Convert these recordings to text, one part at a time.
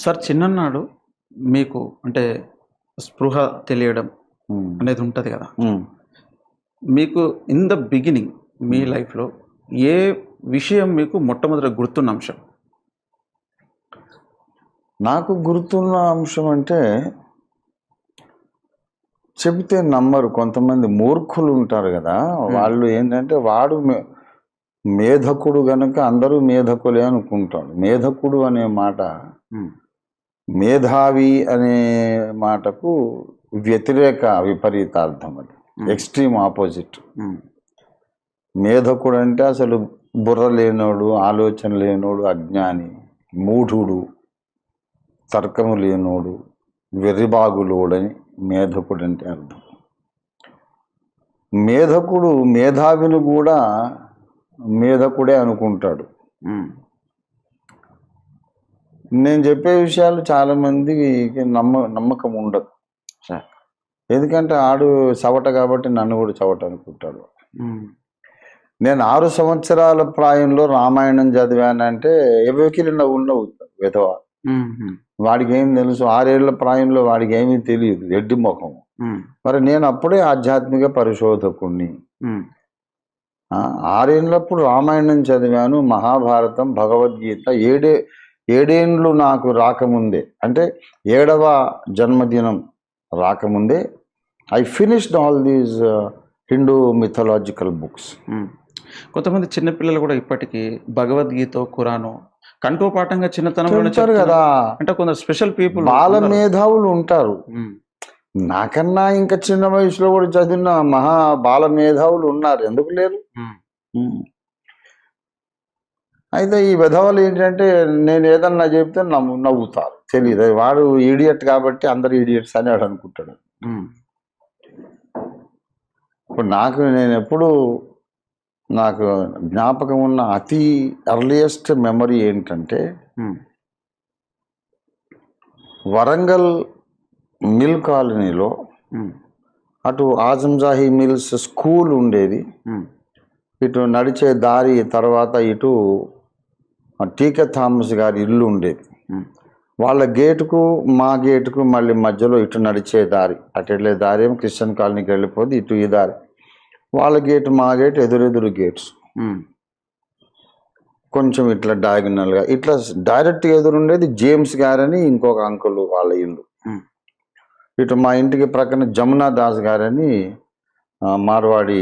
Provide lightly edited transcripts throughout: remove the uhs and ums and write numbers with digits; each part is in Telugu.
సార్ చిన్ననాడు మీకు అంటే స్పృహ తెలియడం అనేది ఉంటుంది కదా. మీకు ఇన్ ద బిగినింగ్ మీ లైఫ్లో ఏ విషయం మీకు మొట్టమొదటి గుర్తున్న అంశం? నాకు గుర్తున్న అంశం అంటే చెబితే నమ్మరు, కొంతమంది మూర్ఖులు ఉంటారు కదా, వాళ్ళు ఏంటంటే వాడు మేధకుడు గనక అందరూ మేధకులే అనుకుంటాడు. మేధకుడు అనే మాట మేధావి అనే మాటకు వ్యతిరేక విపరీతార్థం, అది ఎక్స్ట్రీమ్ ఆపోజిట్. మేధకుడు అంటే అసలు బుర్ర లేనోడు, ఆలోచన లేనోడు, అజ్ఞాని, మూఢుడు, తర్కము లేనోడు, వెర్రిబాగులోడని మేధకుడు అంటే అర్థం. మేధకుడు మేధావిని కూడా మేధకుడే అనుకుంటాడు. నేను చెప్పే విషయాలు చాలామందికి నమ్మకం ఉండదు. ఎందుకంటే ఆడు చవట కాబట్టి నన్ను కూడా చవట అనుకుంటాడు. నేను 6 సంవత్సరాల ప్రాయంలో రామాయణం చదివానంటే ఎవరికి ఉండవు విధవ. వాడికి ఏం తెలుసు? 6 ఏళ్ల ప్రాయంలో వాడికి ఏమీ తెలియదు, ఎడ్డి ముఖం. మరి నేను అప్పుడే ఆధ్యాత్మిక పరిశోధకుణ్ణి. 6 ఏళ్ళప్పుడు రామాయణం చదివాను, మహాభారతం, భగవద్గీత. 7 ఏండ్లు నాకు రాకముందే, అంటే 7వ జన్మదినం రాకముందే I finished all these Hindu mythological books. కొంతమంది చిన్నపిల్లలు కూడా ఇప్పటికీ భగవద్గీత, ఖురాను కంఠోపాఠంగా చిన్నతనంలో చెప్తారు కదా. అంటే కొందరు స్పెషల్ పీపుల్, బాల మేధావులు ఉంటారు. నాకన్నా ఇంకా చిన్న వయసులో కూడా చదివిన మహా బాల మేధావులు ఉన్నారు, ఎందుకు లేరు? అయితే ఈ విధవలు ఏంటంటే నేను ఏదన్నా చెప్తే నవ్వుతారు. తెలియదు, వాడు ఈడియట్ కాబట్టి అందరు ఈడియట్స్ అని వాడు అనుకుంటాడు. ఇప్పుడు నేను ఎప్పుడు నాకు జ్ఞాపకం ఉన్న అతి ఎర్లియస్ట్ మెమరీ ఏంటంటే, వరంగల్ మిల్ కాలనీలో అటు ఆజంజాహీ మిల్స్ స్కూల్ ఉండేది, ఇటు నడిచే దారి తర్వాత ఇటు టీకే థామస్ గారి ఇల్లు ఉండేది. వాళ్ళ గేటుకు మా గేటుకు మళ్ళీ మధ్యలో ఇటు నడిచే దారి, అటు వెళ్ళే దారి ఏమో క్రిస్టియన్ కాలనీకి వెళ్ళిపోతే ఇటు ఈ దారి. వాళ్ళ గేటు మా గేటు ఎదురెదురు గేట్స్, కొంచెం ఇట్లా డయాగనల్గా ఇట్లా డైరెక్ట్ ఎదురుండేది జేమ్స్ గారని ఇంకొక అంకుల్ వాళ్ళ ఇల్లు. ఇటు మా ఇంటికి ప్రక్కన జమునా దాస్ గారని మార్వాడి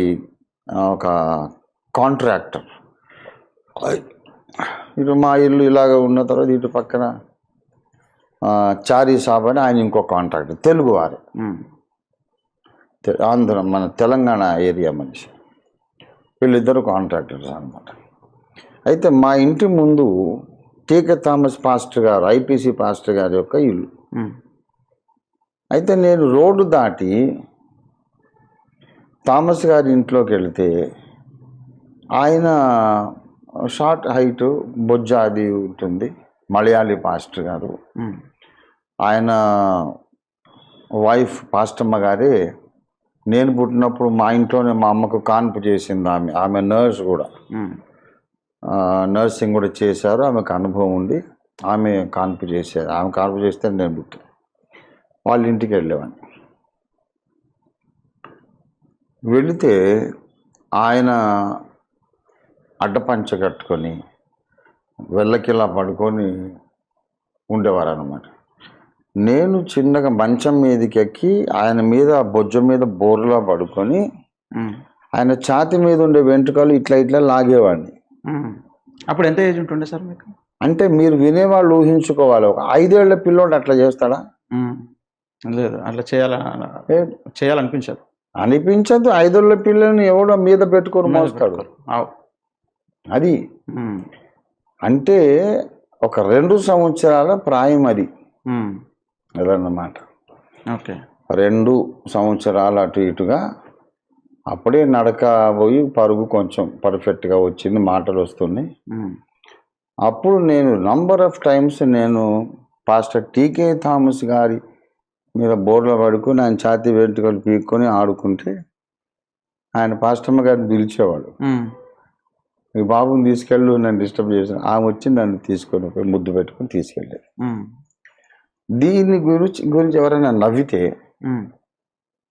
ఒక కాంట్రాక్టర్. ఇటు మా ఇల్లు ఇలాగ ఉన్న తర్వాత ఇటు పక్కన చారీ సాబ్ అని ఆయన ఇంకో కాంట్రాక్టర్, తెలుగువారే, ఆంధ్ర మన తెలంగాణ ఏరియా మనిషి. వీళ్ళిద్దరు కాంట్రాక్టర్స్ అనమాట. అయితే మా ఇంటి ముందు టీకే థామస్ పాస్టర్ గారు, ఐపీసీ పాస్టర్ గారి యొక్క ఇల్లు. అయితే నేను రోడ్డు దాటి థామస్ గారి ఇంట్లోకి వెళితే ఆయన షార్ట్ హైట్, బొజ్జ అది ఉంటుంది, మలయాళీ పాస్టర్ గారు. ఆయన వైఫ్ పాస్టమ్మ గారే నేను పుట్టినప్పుడు మా ఇంట్లోనే మా అమ్మకు కాన్పు చేసింది. ఆమె నర్స్ కూడా, నర్సింగ్ కూడా చేశారు, ఆమెకు అనుభవం ఉంది. ఆమె కాన్పు చేశారు. ఆమె కాన్పు చేస్తే నేను పుట్టాను. వాళ్ళ ఇంటికి వెళ్ళేవాడిని. వెళితే ఆయన అడ్డపంచ కట్టుకొని వెళ్ళకిలా పడుకొని ఉండేవారు అన్నమాట. నేను చిన్నగా మంచం మీదకి ఎక్కి ఆయన మీద బొజ్జ మీద బోర్లా పడుకొని ఆయన ఛాతి మీద ఉండే వెంట్రుకలు ఇట్లా ఇట్లా లాగేవాడిని. అప్పుడు ఎంత ఏజ్ ఉంటుండే సార్ మీకు? అంటే మీరు వినేవాళ్ళు ఊహించుకోవాలి, ఒక 5 ఏళ్ల పిల్లోడు అట్లా చేస్తాడా? లేదు, అట్లా చేయాలనిపించదు. 5 ఏళ్ల పిల్లల్ని ఎవడో మీద పెట్టుకొని మోస్తాడు. అది అంటే ఒక 2 సంవత్సరాల ప్రాయం అది అదన్నమాట. ఓకే, 2 సంవత్సరాలు అటు ఇటుగా అప్పుడే నడక పోయి పరుగు కొంచెం పర్ఫెక్ట్గా వచ్చింది, మాటలు వస్తున్నాయి. అప్పుడు నేను నంబర్ ఆఫ్ టైమ్స్ నేను పాస్టర్ టీకే థామస్ గారి మీద బోర్లో పడుకొని ఆయన ఛాతీ వెంట్రుకలు పీక్కొని ఆడుకుంటే ఆయన పాస్టమ్మ గారిని పిలిచేవాడు. ఈ బాబుని తీసుకెళ్ళు, నన్ను డిస్టర్బ్ చేశాను. ఆమె వచ్చి నన్ను తీసుకొని పోయి ముద్దు పెట్టుకొని తీసుకెళ్ళేది. దీని గురించి ఎవరైనా నవ్వితే,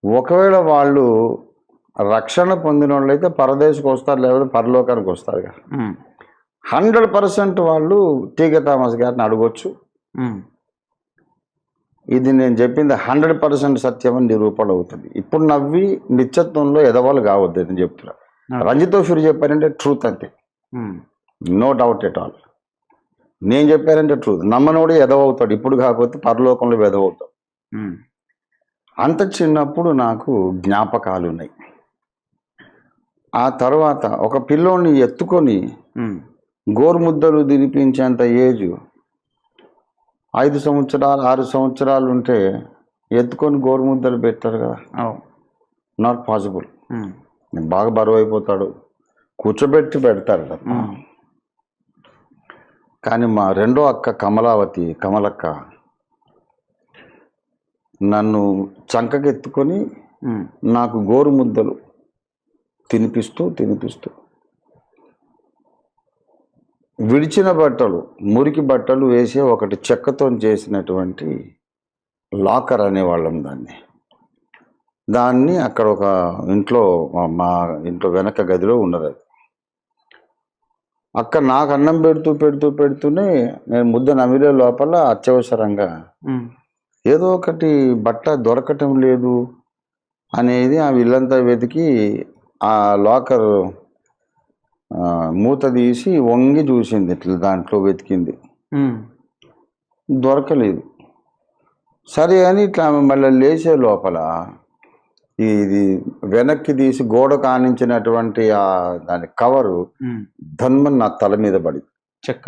ఒకవేళ వాళ్ళు రక్షణ పొందిన వాళ్ళు అయితే పరదేశకు వస్తారు, లేకపోతే పరలోకానికి వస్తారు కదా. 100% వాళ్ళు టీకే థామస్ గారిని అడగొచ్చు. ఇది నేను చెప్పింది 100% సత్యం అని నిరూపణ అవుతుంది. ఇప్పుడు నవ్వి నిత్యత్వంలో ఎదవాళ్ళు కావద్దు అని చెప్తున్నా. రంజితో ఫిర్ చెప్పారంటే ట్రూత్ అంతే, నో డౌట్ ఎట్ ఆల్. నేను చెప్పారంటే ట్రూత్. నమ్మనోడు ఎదవవుతాడు, ఇప్పుడు కాకపోతే పరలోకంలో ఎదవవుతాడు. అంత చిన్నప్పుడు నాకు జ్ఞాపకాలు ఉన్నాయి. ఆ తర్వాత ఒక పిల్లోని ఎత్తుకొని గోరుముద్దలు తినిపించేంత ఏజ్, 5 సంవత్సరాలు 6 సంవత్సరాలు ఉంటే ఎత్తుకొని గోరుముద్దలు పెట్టారు కదా. Not possible. బాగా బరువు అయిపోతాడు, కూర్చోబెట్టి పెడతారు కదా. కానీ మా రెండో అక్క కమలక్క నన్ను చంకకెత్తుకొని నాకు గోరుముద్దలు తినిపిస్తూ విడిచిన బట్టలు, మురికి బట్టలు వేసి ఒకటి చెక్కతో చేసినటువంటి లాకర్ అనేవాళ్ళం దాన్ని అక్కడ ఒక ఇంట్లో, మా ఇంట్లో వెనక గదిలో ఉన్నది. అది అక్కడ నాకు అన్నం పెడుతూనే నేను ముద్ద నమిలే లోపల అత్యవసరంగా ఏదో ఒకటి బట్ట దొరకటం లేదు అనేది ఆ ఇల్లంతా వెతికి ఆ లాకర్ మూత తీసి వంగి చూసింది, ఇట్లా దాంట్లో వెతికింది, దొరకలేదు. సరే అని ఇట్లా మళ్ళీ లేచే లోపల ఇది వెనక్కి తీసి గోడ కానించినటువంటి ఆ దాని కవరు ధన్మని నా తల మీద పడింది, చెక్క.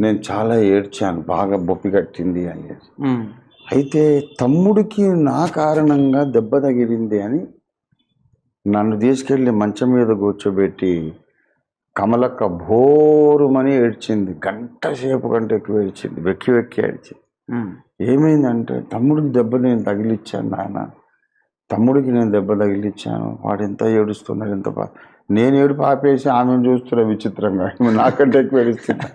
నేను చాలా ఏడ్చాను, బాగా బొప్పి కట్టింది అని. అయితే తమ్ముడికి నా కారణంగా దెబ్బ తగిలింది అని నన్ను తీసుకెళ్ళి మంచం మీద కూర్చోబెట్టి కమలక్క భోరుమని ఏడ్చింది. గంట సేపు కంటే ఎక్కువ ఏడ్చింది, వెక్కి ఏడ్చింది. ఏమైందంటే, తమ్ముడికి దెబ్బ నేను తగిలిచ్చాను నాన్న, తమ్ముడికి నేను దెబ్బ తగిలిచ్చాను, వాడు ఎంత ఏడుస్తున్నాడు, ఎంత నేను ఏడుపు ఆపేసి ఆమెను చూస్తున్నా విచిత్రంగా, నాకంటే ఎక్కువ ఏడుస్తున్నా.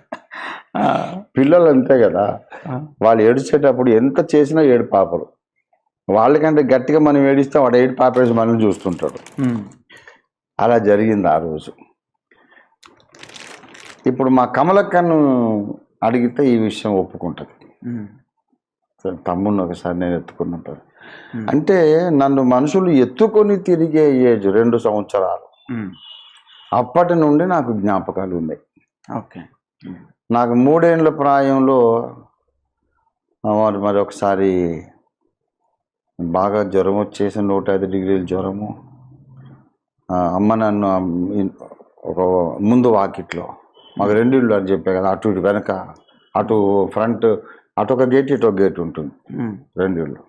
పిల్లలు అంతే కదా, వాళ్ళు ఏడిచేటప్పుడు ఎంత చేసినా ఏడు పాపరు. వాళ్ళకంటే గట్టిగా మనం ఏడిస్తే వాడు ఏడు పాపేసి మనం చూస్తుంటాడు. అలా జరిగింది ఆ రోజు. ఇప్పుడు మా కమలక్కను అడిగితే ఈ విషయం ఒప్పుకుంటుంది. తమ్ముడిని ఒకసారి నేను ఎత్తుకున్నట్టు అంటే, నన్ను మనుషులు ఎత్తుకొని తిరిగే ఏజ్ 2 సంవత్సరాలు. అప్పటి నుండి నాకు జ్ఞాపకాలు ఉన్నాయి. నాకు 3 ఏళ్ల ప్రాయంలో మరి ఒకసారి బాగా జ్వరం వచ్చేసి 105 డిగ్రీల జ్వరము. అమ్మ నన్ను ఒక ముందు వాకిట్లో, మాకు 2 ఇళ్ళు అని చెప్పే కదా, అటు ఇటు వెనక, అటు ఫ్రంట్, అటు ఒక గేట్ ఇటు ఒక గేట్ ఉంటుంది, 2 ఇళ్ళు.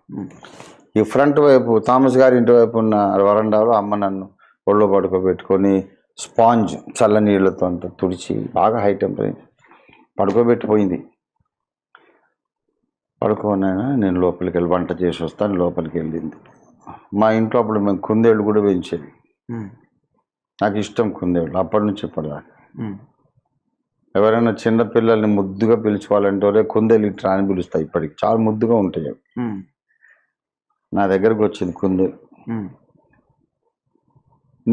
ఈ ఫ్రంట్ వైపు థామస్ గారి ఇంటి వైపు ఉన్న వరండాలో అమ్మ నన్ను ఒళ్ళో పడుకోబెట్టుకొని స్పాంజ్ చల్ల నీళ్ళతో అంతా తుడిచి బాగా హై టెంపరేచర్ పడుకోబెట్టిపోయింది. పడుకోనైనా నేను లోపలికి వెళ్ళి వంట చేసి వస్తాను, లోపలికి వెళ్ళింది. మా ఇంట్లో అప్పుడు మేము కుందేళ్ళు కూడా పెంచేది, నాకు ఇష్టం కుందేళ్ళు అప్పటి నుంచి ఇప్పటిదాకా. ఎవరైనా చిన్న పిల్లల్ని ముద్దుగా పిలుచుకోవాలంటే ఒరే కుందేలు ఇట్లా అని పిలుస్తాయి, ఇప్పటికి చాలా ముద్దుగా ఉంటాయి. నా దగ్గరకు వచ్చింది కుందేలు.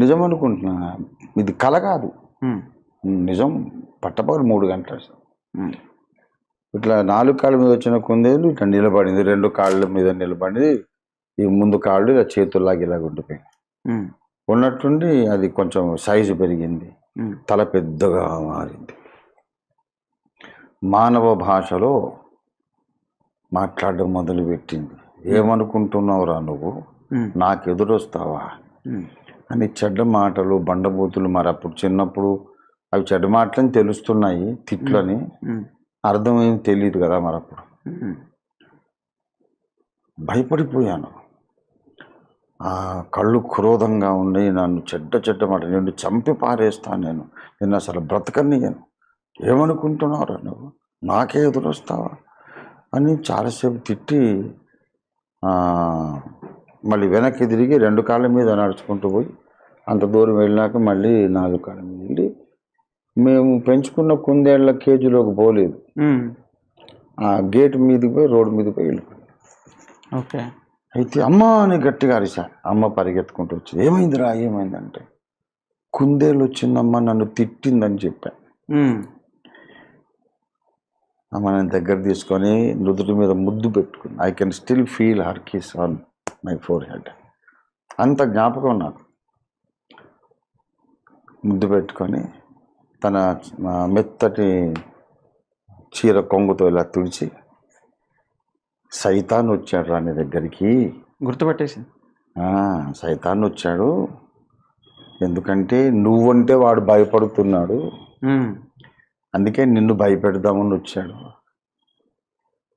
నిజం అనుకుంటున్నా, ఇది కల కాదు, నిజం. పట్టపగలు 3 గంటలు ఇట్లా 4 కాళ్ళ మీద వచ్చిన కుందేలు ఇట్లా నిలబడింది, 2 కాళ్ళ మీద నిలబడి, ఈ ముందు కాళ్ళు ఇలా చేతుల్లాగా ఇలాగ ఉండిపోయింది. ఉన్నట్టుండి అది కొంచెం సైజు పెరిగింది, తల పెద్దగా మారింది. మానవ భాషలో మాట్లాడడం మొదలుపెట్టింది. ఏమనుకుంటున్నావురా నువ్వు, నాకు ఎదురొస్తావా అని చెడ్డ మాటలు, బండబూతులు. మరి అప్పుడు చిన్నప్పుడు అవి చెడ్డ మాటలని తెలుస్తున్నాయి, తిట్లని అర్థం ఏం తెలియదు కదా. మరి అప్పుడు భయపడిపోయాను. ఆ కళ్ళు క్రోధంగా ఉండి నన్ను చెడ్డ మాట, నిన్ను చంపి పారేస్తాను, నిన్ను అసలు బ్రతకనియను, ఏమనుకుంటున్నావురా నువ్వు, నాకే ఎదురొస్తావా అని చాలాసేపు తిట్టి మళ్ళీ వెనక్కి తిరిగి 2 కాళ్ళ మీద నడుచుకుంటూ పోయి అంత దూరం వెళ్ళినాక మళ్ళీ 4 కాళ్ళ మీద వెళ్ళి మేము పెంచుకున్న కుందేళ్ల కేజీలోకి పోలేదు. ఆ గేట్ మీదకి పోయి రోడ్డు మీదకి పోయి వెళ్ళిపోయింది. ఓకే. అయితే అమ్మ అని గట్టిగా అరిసా. అమ్మ పరిగెత్తుకుంటూ వచ్చింది. ఏమైందిరా ఏమైందంటే కుందేలు వచ్చిందమ్మ నన్ను తిట్టిందని చెప్పా. అమ్మ నేను దగ్గర తీసుకొని నుదుటి మీద ముద్దు పెట్టుకుంది. I can still feel her kiss on my four head. అంత జ్ఞాపకం నాకు. ముద్దు పెట్టుకొని తన మెత్తటి చీర కొంగుతో ఇలా తుడిచి సైతాన్ వచ్చాడు రా నీ దగ్గరికి. గుర్తుపట్టేసింది. సైతాన్ వచ్చాడు, ఎందుకంటే నువ్వంటే వాడు భయపడుతున్నాడు, అందుకే నిన్ను భయపెడదామని వచ్చాడు.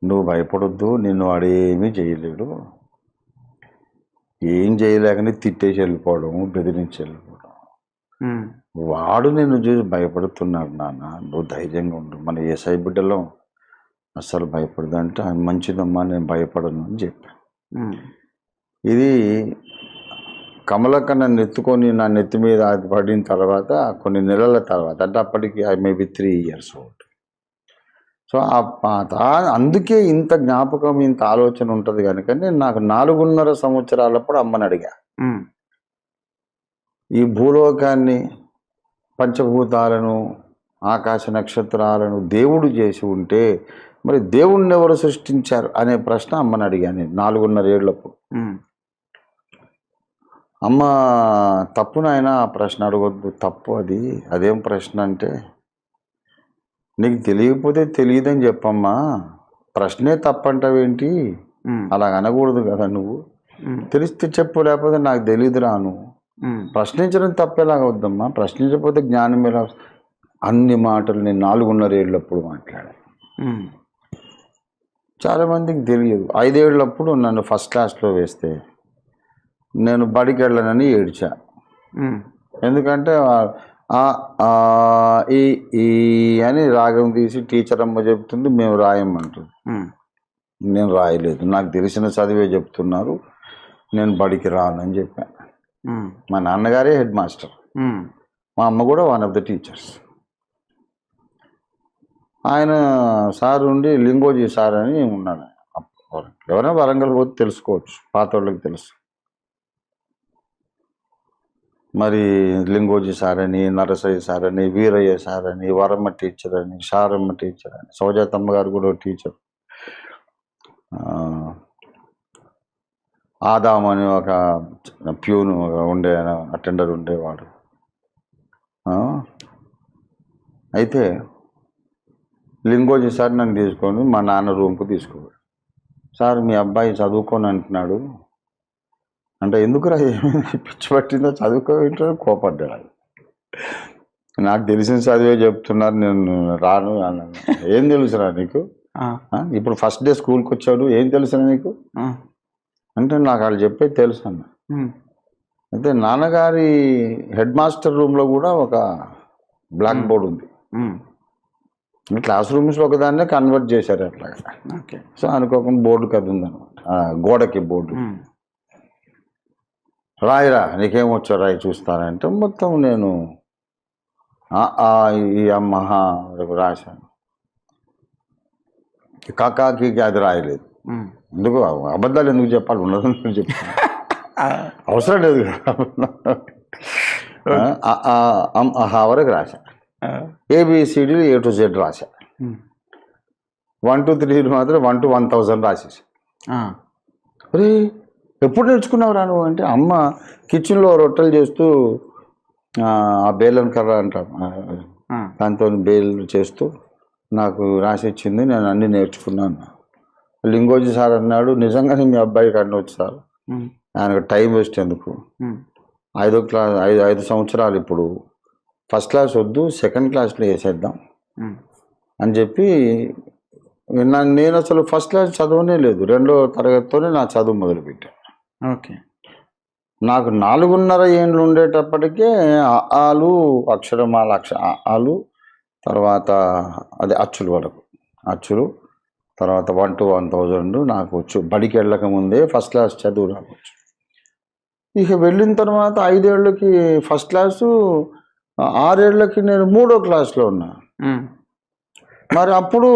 నువ్వు భయపడొద్దు, నిన్ను వాడు ఏమీ చేయలేడు. ఏం చేయలేకని తిట్టేసి వెళ్ళిపోవడం, బెదిరించి వెళ్ళిపోవడం. వాడు నిన్ను చూసి భయపడుతున్నాడు నాన్న, నువ్వు ధైర్యంగా ఉండు. మన ఏసై బిడ్డలో అస్సలు భయపడదు అంటే మంచిదమ్మా నేను భయపడను అని చెప్పాను. ఇది కమలక్క నన్ను ఎత్తుకొని నా నెత్తి మీద అది పడిన తర్వాత కొన్ని నెలల తర్వాత, అంటే అప్పటికి I maybe 3 years old. So అందుకే ఇంత జ్ఞాపకం ఇంత ఆలోచన ఉంటుంది కనుక నేను నాకు 4.5 సంవత్సరాలప్పుడు అమ్మని అడిగా, ఈ భూలోకాన్ని పంచభూతాలను ఆకాశ నక్షత్రాలను దేవుడు చేసి ఉంటే మరి దేవుణ్ణి ఎవరు సృష్టించారు అనే ప్రశ్న అమ్మని అడిగాను నేను 4.5 ఏళ్ళప్పుడు. అమ్మ తప్పు నాయనా ఆ ప్రశ్న అడగొద్దు, తప్పు అది. అదేం ప్రశ్న అంటే నీకు తెలియకపోతే తెలియదని చెప్పమ్మా, ప్రశ్నే తప్పంటావేంటి, అలా అనకూడదు కదా నువ్వు. తెలిస్తే చెప్పు, లేకపోతే నాకు తెలియదు రాను. ప్రశ్నించడం తప్పేలాగా వద్దమ్మా, ప్రశ్నించకపోతే జ్ఞానం ఎలా. అన్ని మాటలు నేను 4.5 ఏళ్ళప్పుడు మాట్లాడాను. చాలామందికి తెలియదు. 5 ఏళ్ళప్పుడు నన్ను ఫస్ట్ క్లాస్లో వేస్తే నేను బడికి వెళ్ళనని ఏడ్చా. ఎందుకంటే ఈ అని రాగం తీసి టీచర్ అమ్మ చెప్తుంది, మేము రాయమంటుంది. నేను రాయలేదు, నాకు తెలిసిన చదివే చెప్తున్నారు, నేను బడికి రానని చెప్పాను. మా నాన్నగారే హెడ్ మాస్టర్, మా అమ్మ కూడా వన్ ఆఫ్ ద టీచర్స్. ఆయన సార్ ఉండి లింగోజీ సార్ అని ఉన్నాడు. ఎవరైనా వరంగల్ పోతే తెలుసుకోవచ్చు, పాత వాళ్ళకి తెలుసు. మరి లింగోజీ సార్ అని, నరసయ్య సార్ అని, వీరయ్య సార్ అని, వరమ్మ టీచర్ అని, షారమ్మ టీచర్ అని, సౌజాతమ్మ గారు కూడా టీచర్. ఆదాం అని ఒక ప్యూన్ ఉండే అటెండర్ ఉండేవాడు. అయితే లింగోజీ సార్ నన్ను తీసుకొని మా నాన్న రూమ్కు తీసుకోవాలి. సార్ మీ అబ్బాయి చదువుకొని అంటున్నాడు అంటే, ఎందుకురా ఏమైంది పిచ్చి పట్టిందో, చదువుకోవింటాడు, కోపడ్డాడు. నాకు తెలిసిన చదివే చెప్తున్నారు, నేను రాను అన్నాను. ఏం తెలుసురా నీకు, ఇప్పుడు ఫస్ట్ డే స్కూల్కి వచ్చాడు, ఏం తెలుసురా నీకు అంటే, నాకు వాళ్ళు చెప్పేది తెలుసు అన్న. అయితే నాన్నగారి హెడ్ మాస్టర్ రూమ్లో కూడా ఒక బ్లాక్ బోర్డు ఉంది. క్లాస్ రూమ్స్లో ఒకదాన్నే కన్వర్ట్ చేశారు అట్లాగా. సో అనుకోకుండా బోర్డు కది ఉందన్నమాట, గోడకి బోర్డు. రాయిరా నీకేమొచ్చా రాయి చూస్తానంటే మొత్తం నేను ఈ అమ్మహ వరకు రాశాను. కాకాకి అది రాయలేదు. ఎందుకు అబద్ధాలు ఎందుకు చెప్పాలి, ఉన్నదని చెప్పాను, అవసరం లేదు. వరకు రాశా, ABCD A to Z రాశా. 1 to 3 మాత్రం 1 to 1000 రాసేసి. అరే ఎప్పుడు నేర్చుకున్నావు రా నువ్వు అంటే, అమ్మ కిచెన్లో రొట్టెలు చేస్తూ ఆ బేలన్ కర్ర అంటాం, దాంతో బేలు చేస్తూ నాకు రాసిచ్చింది, నేను అన్నీ నేర్చుకున్నాను. లింగోజీ సార్ అన్నాడు, నిజంగానే మీ అబ్బాయికి అన్నీ వచ్చు సార్, ఆయనకు టైం వేస్ట్ ఎందుకు, 5 సంవత్సరాలు ఇప్పుడు ఫస్ట్ క్లాస్ వద్దు, సెకండ్ క్లాస్లో వేసేద్దాం అని చెప్పి విన్నాను. నేను అసలు ఫస్ట్ క్లాస్ చదవనే లేదు, 2వ తరగతితోనే నా చదువు మొదలుపెట్టాను. ఓకే. నాకు 4.5 ఏళ్ళు ఉండేటప్పటికే ఆలు అక్షరమాల ఆలు, తర్వాత అది అచ్చులు వరకు, అచ్చులు, తర్వాత 1 to 1000 నాకు వచ్చు. బడికి వెళ్ళక ముందే ఫస్ట్ క్లాస్ చదువు రావచ్చు. ఇక వెళ్ళిన తర్వాత 5 ఏళ్ళకి ఫస్ట్ క్లాసు, 6 ఏళ్ళకి నేను 3వ క్లాస్లో ఉన్నా. మరి అప్పుడు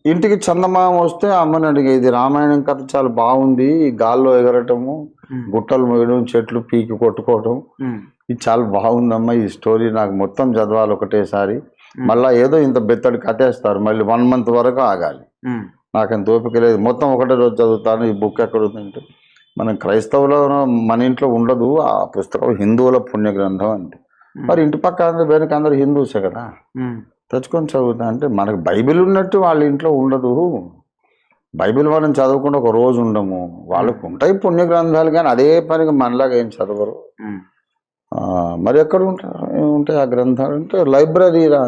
ఇంటికి చందమామ వస్తే అమ్మని అడిగా, ఇది రామాయణం కథ చాలా బాగుంది, గాల్లో ఎగరటము, గుట్టలు మోయడం, చెట్లు పీకి కొట్టుకోవడం, ఇది చాలా బాగుందమ్మా, ఈ స్టోరీ నాకు మొత్తం చదవాలి ఒకటేసారి, మళ్ళీ ఏదో ఇంత బెత్తడి కథేస్తారు, మళ్ళీ 1 మంత్ వరకు ఆగాలి, నాకంత ఓపిక లేదు, మొత్తం ఒకటే రోజు చదువుతాను, ఈ బుక్ ఎక్కడ ఉందంటే, మనం క్రైస్తవులో మన ఇంట్లో ఉండదు, ఆ పుస్తకం హిందువుల పుణ్య గ్రంథం అంతే. మరి ఇంటి పక్క అందరూ వెనక అందరూ హిందూసే కదా, తెచ్చుకొని చదువుతా అంటే, మనకు బైబిల్ ఉన్నట్టు వాళ్ళ ఇంట్లో ఉండదు, బైబిల్ మనం చదవకుండా ఒక రోజు ఉండము, వాళ్ళకు ఉంటాయి పుణ్య గ్రంథాలు కానీ అదే పనిగా మనలాగా ఏం చదవరు. మరి ఎక్కడ ఉంటాయి ఆ గ్రంథాలు అంటే, లైబ్రరీ రా.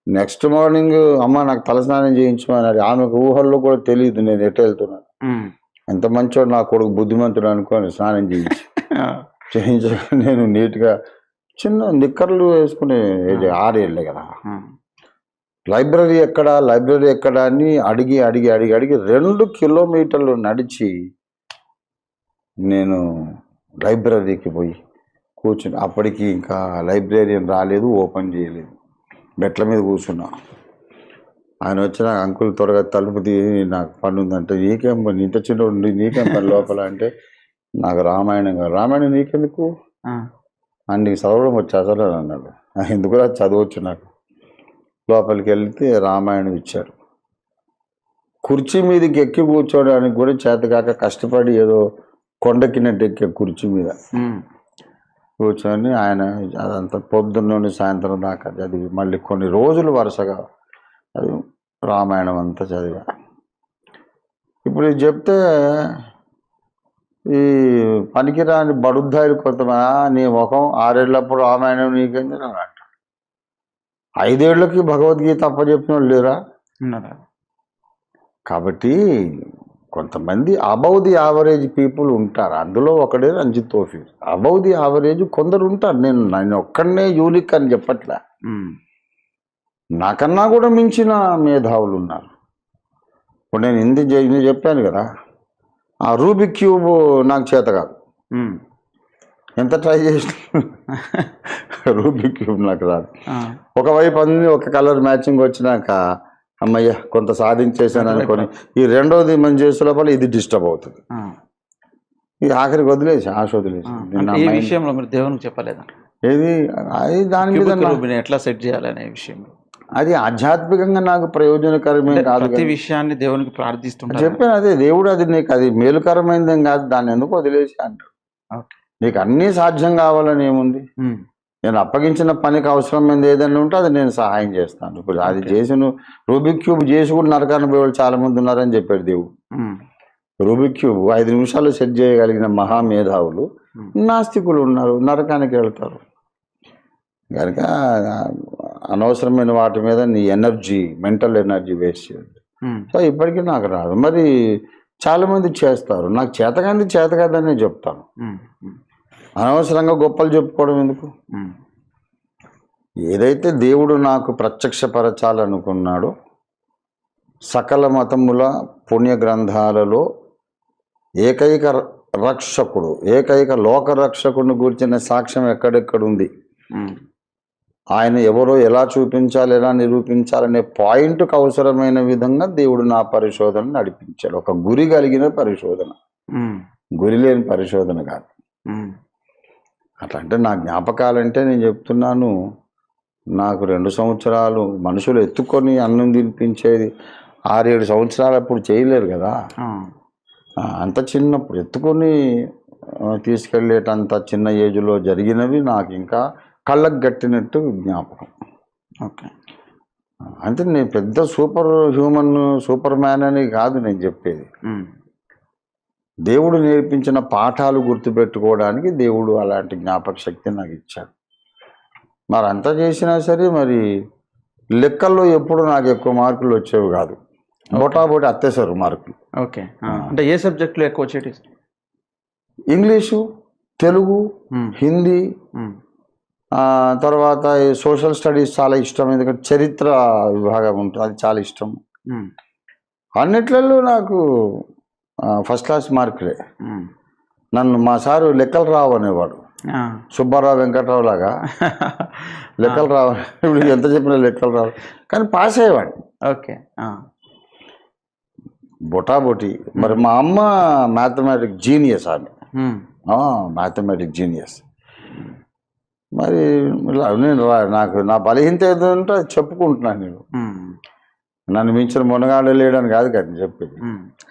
నెక్స్ట్ మార్నింగ్ అమ్మ నాకు తలస్నానం చేయించమన్నాడు, ఆమెకు ఊహల్లో కూడా తెలియదు నేను ఎటు వెళ్తున్నాను, ఎంత మంచోడు నా కొడుకు బుద్ధిమంతుడు అనుకొని స్నానం చేయించ నేను నీట్గా చిన్న నిక్కర్లు వేసుకునే 6 ఏళ్ళే కదా. లైబ్రరీ ఎక్కడ అని అడిగి 2 కిలోమీటర్లు నడిచి నేను లైబ్రరీకి పోయి కూర్చుని, అప్పటికి ఇంకా లైబ్రరీని రాలేదు, ఓపెన్ చేయలేదు, బెట్ల మీద కూర్చున్నా. ఆయన వచ్చిన అంకుల్ త్వరగా తలుపు తీసి నాకు పని ఉందంటే, నీకేం పని, ఇంత చిన్న నీకేం పని లోపల అంటే, నాకు రామాయణం నీకెందుకు అని, నీకు చదవడం వచ్చి చదవలేదు అన్నాడు. ఎందుకు చదవచ్చు నాకు. లోపలికి వెళ్తే రామాయణం ఇచ్చారు. కుర్చీ మీదకి ఎక్కి కూర్చోడానికి కూడా చేతకాక కష్టపడి ఏదో కొండకినట్టు ఎక్కే కుర్చీ మీద కూర్చొని ఆయన అదంతా పొద్దున్న నుండి సాయంత్రం దాకా చదివి, మళ్ళీ కొన్ని రోజులు వరుసగా అది రామాయణం అంతా చదివా. ఇప్పుడు ఇది చెప్తే ఈ పనికిరాని బడుద్దాయిలు కొంతమంది, నీ ముఖం 6 ఏళ్ళప్పుడు రామాయణం నీకేంది అని అంటారు. 5 ఏళ్ళకి భగవద్గీత అప్పచెప్పిన వాళ్ళు లేరా? కాబట్టి కొంతమంది అబౌవ్ ది యావరేజ్ పీపుల్ ఉంటారు, అందులో ఒకడే రంజిత్ తోఫీర్. అబౌవ్ ది యావరేజ్ కొందరు ఉంటారు, నేను ఒక్కడనే యూనిక్ అని చెప్పట్లే, నాకన్నా కూడా మించిన మేధావులు ఉన్నారు. ఇప్పుడు నేను హిందీ చెప్పాను కదా, ఆ రూబిక్ క్యూబ్ నాకు చేత కాదు, ఎంత ట్రై చేసిన రూబిక్ క్యూబ్ నాకు రాదు. ఒకవైపు అన్ని ఒక కలర్ మ్యాచింగ్ వచ్చినాక అమ్మయ్య కొంత సాధించేసాను అనుకొని, ఈ రెండోది మనం చేసే లోపల ఇది డిస్టర్బ్ అవుతుంది, ఇది ఆఖరికి వదిలేసి ఆశ వదిలేసి. ఈ విషయంలో మీరు దేవునికి చెప్పలేదా? ఏది అది దాని మీద ఎట్లా సెట్ చేయాలనే విషయం, అది ఆధ్యాత్మికంగా నాకు ప్రయోజనకరమే కాదు, ప్రతి విషయాన్ని దేవునికి ప్రార్థిస్తుంటారు చెప్పాను. అదే దేవుడు అది నీకు అది మేలుకరమైందేం కాదు, దాన్ని ఎందుకు వదిలేసి అంటాడు. నీకు అన్నీ సాధ్యం కావాలని ఏముంది, నేను అప్పగించిన పనికి అవసరమైంది ఏదైనా ఉంటే అది నేను సహాయం చేస్తాను. ఇప్పుడు అది చేసి నువ్వు రూబిక్ క్యూబ్ చేసి కూడా నరకాన్ని పోయే వాళ్ళు చాలా మంది ఉన్నారని చెప్పాడు దేవుడు. రూబిక్ క్యూబ్ 5 నిమిషాలు సెట్ చేయగలిగిన మహామేధావులు నాస్తికులు ఉన్నారు, నరకానికి వెళ్తారు. కనుక అనవసరమైన వాటి మీద నీ ఎనర్జీ, మెంటల్ ఎనర్జీ వేస్ట్ చేయదు. సో ఇప్పటికీ నాకు రాదు. మరి చాలామంది చేస్తారు, నాకు చేత కాదనే చెప్తాను. అనవసరంగా గొప్పలు చెప్పుకోవడం ఎందుకు? ఏదైతే దేవుడు నాకు ప్రత్యక్షపరచాలనుకున్నాడో, సకల మతముల పుణ్య గ్రంథాలలో ఏకైక రక్షకుడు, ఏకైక లోకరక్షకుడిని గురించిన సాక్ష్యం ఎక్కడెక్కడుంది, ఆయన ఎవరో ఎలా చూపించాలి, ఎలా నిరూపించాలనే పాయింట్కి అవసరమైన విధంగా దేవుడు నా పరిశోధన నడిపించాడు. ఒక గురి కలిగిన పరిశోధన, గురి లేని పరిశోధన కాదు. అట్లా అంటే నా జ్ఞాపకాలంటే నేను చెప్తున్నాను, నాకు 2 సంవత్సరాలు మనుషులు ఎత్తుకొని అన్నం తినిపించేది 6-7 సంవత్సరాలు అప్పుడు చేయలేరు కదా, అంత చిన్నప్పుడు ఎత్తుకొని తీసుకెళ్ళేటంత చిన్న ఏజ్లో జరిగినవి నాకు ఇంకా కళ్ళకు గట్టినట్టు జ్ఞాపకం. ఓకే, అంటే నేను పెద్ద సూపర్ మ్యాన్ అని కాదు నేను చెప్పేది. దేవుడు నేర్పించిన పాఠాలు గుర్తుపెట్టుకోవడానికి దేవుడు అలాంటి జ్ఞాపక శక్తి నాకు ఇచ్చాడు. మరి అంతా చేసినా సరే మరి లెక్కల్లో ఎప్పుడు నాకు ఎక్కువ మార్కులు వచ్చేవి కాదు, బోటాబోటి అత్తేసారు మార్కులు. ఓకే, అంటే ఏ సబ్జెక్టులో ఎక్కువ వచ్చేటి? ఇంగ్లీషు, తెలుగు, హిందీ, తర్వాత సోషల్ స్టడీస్ చాలా ఇష్టం, ఎందుకంటే చరిత్ర విభాగం ఉంటుంది, అది చాలా ఇష్టం. అన్నిట్లలో నాకు ఫస్ట్ క్లాస్ మార్కులే. నన్ను మా సారు లెక్కలు రావు అనేవాడు. సుబ్బారావు వెంకట్రావు లాగా లెక్కలు రావు, ఇప్పుడు ఎంత చెప్పినా లెక్కలు రావు, కానీ పాస్ అయ్యేవాడు. ఓకే. బొటాబొటి. మరి మా అమ్మ మ్యాథమెటిక్ జీనియస్, ఆమె మ్యాథమెటిక్ జీనియస్. మరి నేను నాకు నా బలహీనత ఏదంటే చెప్పుకుంటున్నాను. నేను నన్ను మించిన మునగాడు లేడని కాదు కదా చెప్పేది.